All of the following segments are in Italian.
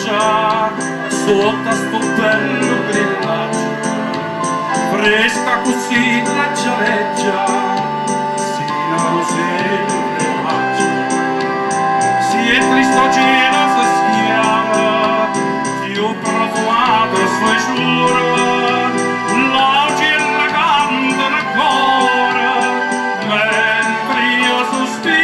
pioggia sotto sto bello grillaggio, fresca così leggereggia, sino a sempre faccia. Si è tristo gelo se schiava, ti ho provato e suoi giuro, l'oggi e la cantano ancora, mentre io sospiro.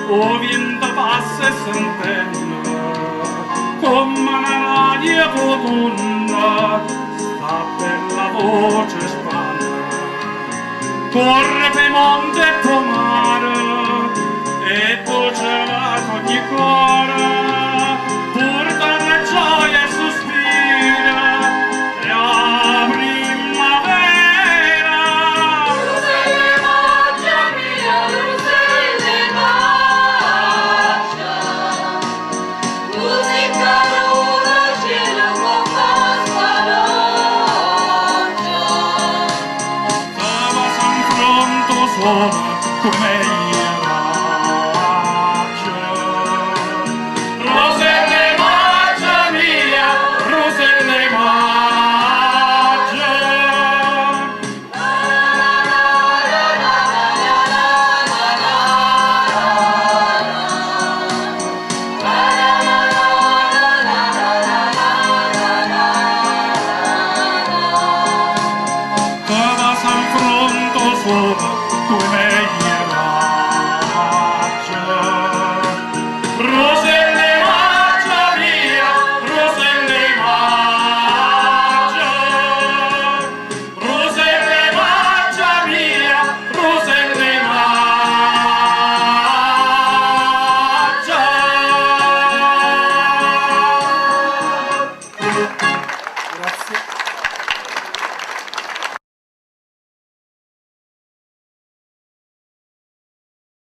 O vento passa e sentenna, come una radio profonda, sta bella voce spanna. Corre per monte e per mare, e dolce va ogni cuore, porta la gioia e sospira, la primavera. Oh